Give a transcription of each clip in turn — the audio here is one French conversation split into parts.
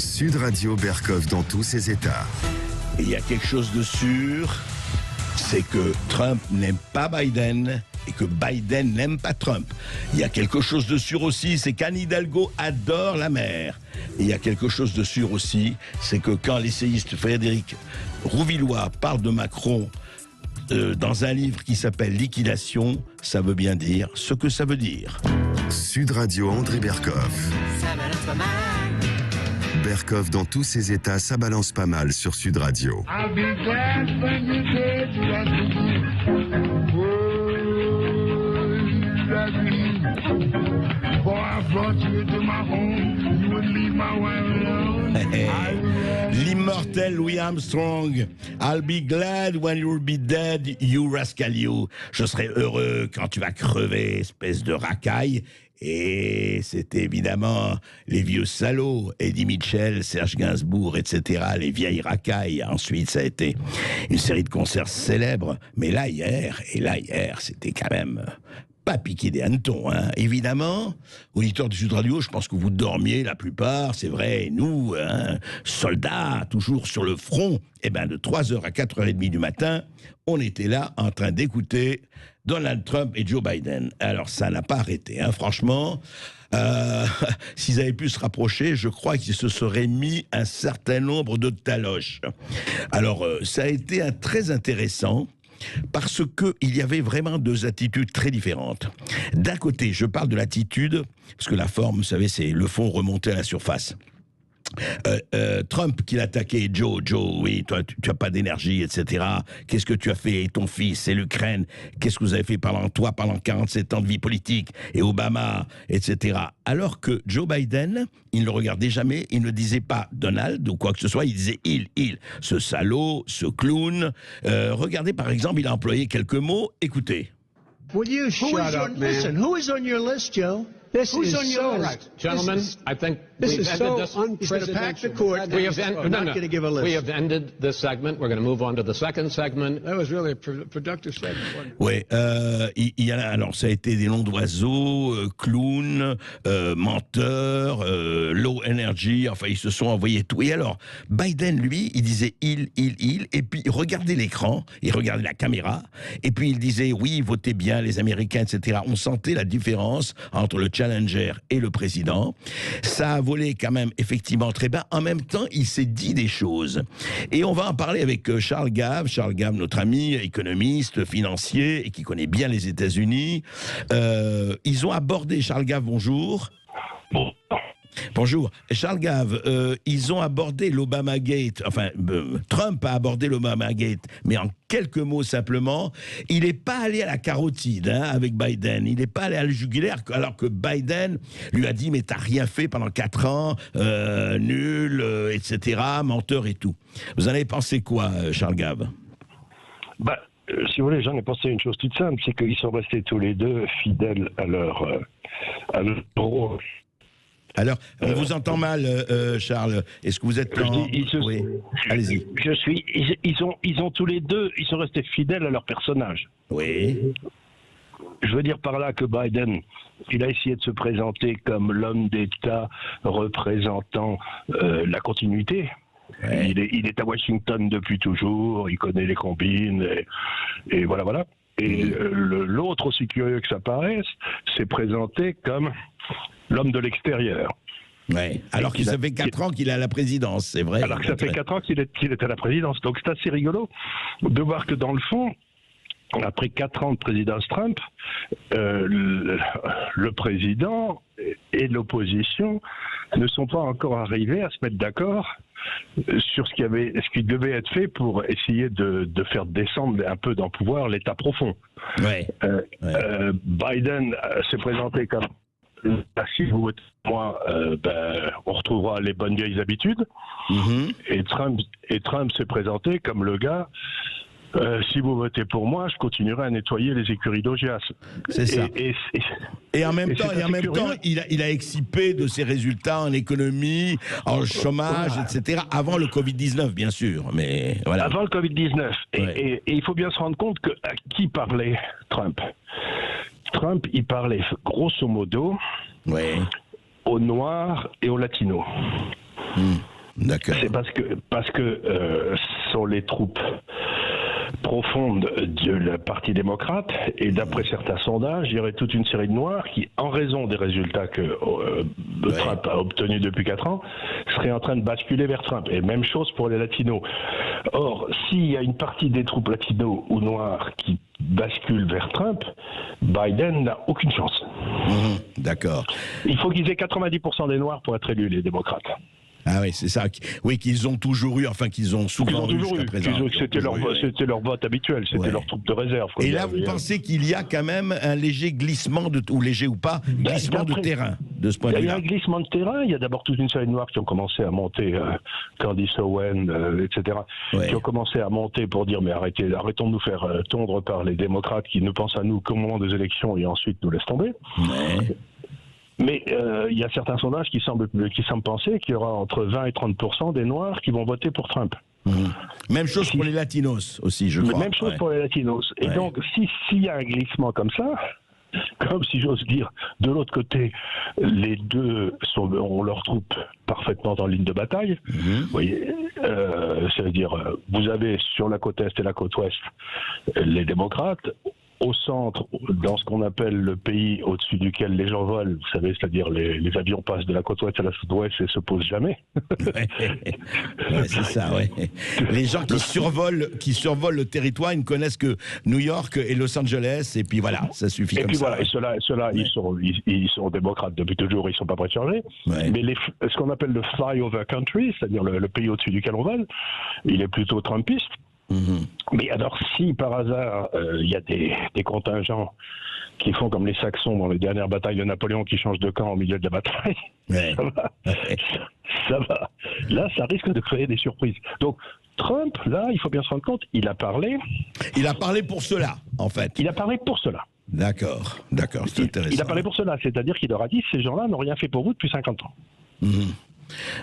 Sud Radio Berkov dans tous ses états. Et il y a quelque chose de sûr, c'est que Trump n'aime pas Biden et que Biden n'aime pas Trump. Il y a quelque chose de sûr aussi, c'est qu'Anne Hidalgo adore la mer. Et il y a quelque chose de sûr aussi, c'est que quand l'essayiste Frédéric Rouvillois parle de Macron dans un livre qui s'appelle Liquidation, ça veut bien dire ce que ça veut dire. Sud Radio André Berkov. Berkov dans tous ses états, ça balance pas mal sur Sud Radio. I'll be glad when you say boy, I brought you to my home, you would leave my wife alone. L'immortel Louis Armstrong. I'll be glad when you'll be dead, you rascal you. Je serai heureux quand tu vas crever, espèce de racaille. Et c'était évidemment les vieux salauds, Eddie Mitchell, Serge Gainsbourg, etc., les vieilles racailles. Ensuite, ça a été une série de concerts célèbres. Mais là, hier, c'était quand même pas piqué des hannetons, hein. Évidemment, auditeurs du Sud Radio, je pense que vous dormiez la plupart, c'est vrai, nous, hein, soldats, toujours sur le front, de 3h à 4h30 du matin, on était là en train d'écouter Donald Trump et Joe Biden. Alors, ça n'a pas arrêté, hein, franchement. S'ils avaient pu se rapprocher, je crois qu'ils se seraient mis un certain nombre de taloches. Alors, ça a été très intéressant, parce qu'il y avait vraiment deux attitudes très différentes. D'un côté, je parle de l'attitude, parce que la forme, vous savez, c'est le fond remonté à la surface. Trump qui l'attaquait, Joe, oui, toi, tu n'as pas d'énergie, etc. Qu'est-ce que tu as fait, et ton fils, c'est l'Ukraine. Qu'est-ce que vous avez fait pendant 47 ans de vie politique, et Obama, etc. Alors que Joe Biden, il ne le regardait jamais, il ne disait pas Donald ou quoi que ce soit, il disait il, ce salaud, ce clown. Regardez, par exemple, il a employé quelques mots, écoutez. Will you shut up, man? Listen, who is on your list, Joe? Who's on your list? Gentlemen, I think this we've is ended so this. He's going to pack the court. We have not going to give a list. We have ended this segment. We're going to move on to the second segment. That was really a productive segment. Oui, il y a alors ça a été des noms d'oiseaux, clown, menteur, low energy. Enfin, ils se sont envoyés tout. Et alors, Biden, lui, il disait il, et puis il regardait l'écran, il regardait la caméra, et puis il disait oui, votez bien les Américains, etc. On sentait la différence entre le challenger et le président. Ça a volé quand même effectivement très bas. En même temps, il s'est dit des choses. Et on va en parler avec Charles Gave, notre ami économiste, financier, et qui connaît bien les États-Unis. Ils ont abordé, Charles Gave, bonjour. Bonjour. Charles Gave, ils ont abordé l'Obamagate, Trump a abordé l'Obamagate, mais en quelques mots simplement, il n'est pas allé à la carotide avec Biden, il n'est pas allé à la jugulaire, alors que Biden lui a dit « mais t'as rien fait pendant 4 ans, nul, etc., menteur et tout ». Vous en avez pensé quoi, Charles Gave ? Si vous voulez, j'en ai pensé une chose toute simple, c'est qu'ils sont restés tous les deux fidèles à leur rôle. Alors, on vous entend mal, Charles. Est-ce que vous êtes Oui, allez-y. Ils ont tous les deux, ils sont restés fidèles à leur personnage. Oui. Je veux dire par là que Biden, il a essayé de se présenter comme l'homme d'État représentant la continuité. Ouais. Il est à Washington depuis toujours, il connaît les combines, et voilà. Et l'autre, aussi curieux que ça paraisse, s'est présenté comme l'homme de l'extérieur. Ouais. Alors que ça fait 4 ans qu'il est à la présidence, c'est vrai. Alors que ça fait 4 ans qu'il est à la présidence. Donc c'est assez rigolo de voir que dans le fond, après 4 ans de présidence Trump, le président et l'opposition ne sont pas encore arrivés à se mettre d'accord sur ce qui devait être fait pour essayer de faire descendre un peu dans le pouvoir l'État profond. Ouais. Biden s'est présenté comme si vous votez pour moi, on retrouvera les bonnes vieilles habitudes. Mm-hmm. Et Trump s'est présenté comme le gars. Si vous votez pour moi, je continuerai à nettoyer les écuries d'Augias. C'est ça. Et en même temps, il a excipé de ses résultats en économie, en chômage, etc. Avant le Covid-19, bien sûr. Mais voilà. Avant le Covid-19. Et il faut bien se rendre compte à qui parlait Trump. Trump, il parlait grosso modo aux Noirs et aux Latinos. D'accord. C'est parce que sont les troupes profonde de la partie démocrate, et d'après certains sondages, il y aurait toute une série de Noirs qui, en raison des résultats que Trump a obtenus depuis 4 ans, seraient en train de basculer vers Trump. Et même chose pour les Latinos. Or, s'il y a une partie des troupes latinos ou noires qui basculent vers Trump, Biden n'a aucune chance. D'accord. Il faut qu'ils aient 90% des Noirs pour être élus, les démocrates. Ah oui, c'est ça. Oui, qu'ils ont toujours eu, enfin qu'ils ont souvent eu jusqu'à présent. C'était leur vote habituel, c'était leur troupe de réserve. Et là, vous pensez qu'il y a quand même un léger glissement, ou léger ou pas, glissement de terrain, de ce point de vue-là? Il y a un glissement de terrain, il y a d'abord toute une série de Noirs qui ont commencé à monter, Candice Owen, etc., qui ont commencé à monter pour dire, mais arrêtons de nous faire tondre par les démocrates qui ne pensent à nous qu'au moment des élections et ensuite nous laissent tomber. Mais il y a certains sondages qui semblent penser qu'il y aura entre 20 et 30% des Noirs qui vont voter pour Trump. Même chose pour les Latinos aussi, je crois. Même chose pour les Latinos. Et donc, s'il y a un glissement comme ça, comme si j'ose dire, de l'autre côté, les deux ont leurs troupes parfaitement en ligne de bataille. Vous voyez, c'est-à-dire, vous avez sur la côte est et la côte ouest les démocrates. Au centre, dans ce qu'on appelle le pays au-dessus duquel les gens volent, vous savez, c'est-à-dire les avions passent de la côte ouest à la côte ouest et se posent jamais. C'est ça, Les gens qui survolent le territoire, ils ne connaissent que New York et Los Angeles, et puis voilà, ça suffit comme ça. Et ceux-là, ils sont démocrates depuis toujours, ils ne sont pas prêts de changer. Mais ce qu'on appelle le flyover country, c'est-à-dire le pays au-dessus duquel on vole, il est plutôt trumpiste. Mais alors, si par hasard, il y a des contingents qui font comme les Saxons dans les dernières batailles de Napoléon, qui changent de camp au milieu de la bataille, ça va. Là, ça risque de créer des surprises. Donc, Trump, là, il faut bien se rendre compte, il a parlé. Il a parlé pour cela, en fait. Il a parlé pour cela. D'accord, c'est intéressant. Il a parlé pour cela, c'est-à-dire qu'il leur a dit, ces gens-là n'ont rien fait pour vous depuis 50 ans.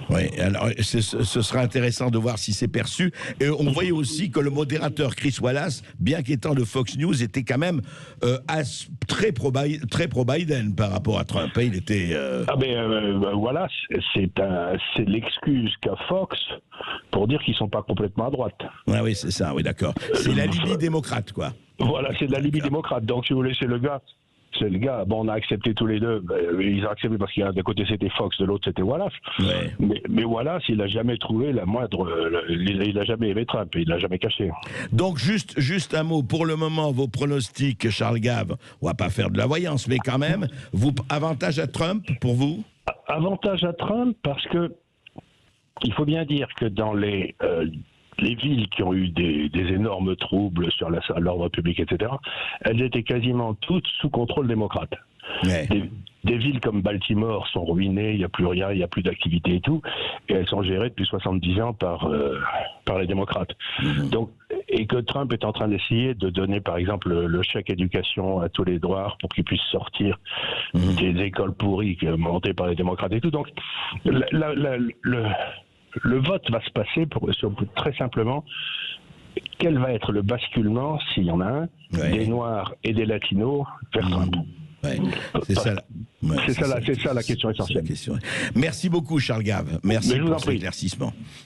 Oui, alors ce sera intéressant de voir si c'est perçu. Et on voyait aussi que le modérateur Chris Wallace, bien qu'étant de Fox News, était quand même très pro-Biden par rapport à Trump. Il était. Wallace, c'est l'excuse qu'a Fox pour dire qu'ils sont pas complètement à droite. Ah oui, c'est ça. Oui, d'accord. C'est la Libye démocrate, quoi. Voilà, c'est de la Libye démocrate. Donc, si vous voulez, c'est le gars. Bon, on a accepté tous les deux. Ils ont accepté parce qu'il y a d'un côté c'était Fox, de l'autre c'était Wallace. Mais Wallace, il n'a jamais trouvé la moindre. Il n'a jamais aimé Trump, il l'a jamais caché. Donc juste un mot pour le moment, vos pronostics, Charles Gave. On va pas faire de la voyance, mais quand même, avantage à Trump pour vous? Avantage à Trump parce que il faut bien dire que dans les villes qui ont eu des énormes troubles sur l'ordre public, etc., elles étaient quasiment toutes sous contrôle démocrate. Des villes comme Baltimore sont ruinées, il n'y a plus rien, il n'y a plus d'activité et tout, et elles sont gérées depuis 70 ans par les démocrates. Donc, et que Trump est en train d'essayer de donner, par exemple, le chèque éducation à tous les Noirs pour qu'ils puissent sortir des écoles pourries montées par les démocrates et tout. Donc, le vote va se passer très simplement quel va être le basculement, s'il y en a un, des Noirs et des Latinos vers Trump. C'est ça la question essentielle. Merci beaucoup, Charles Gave. Merci pour cet éclaircissement.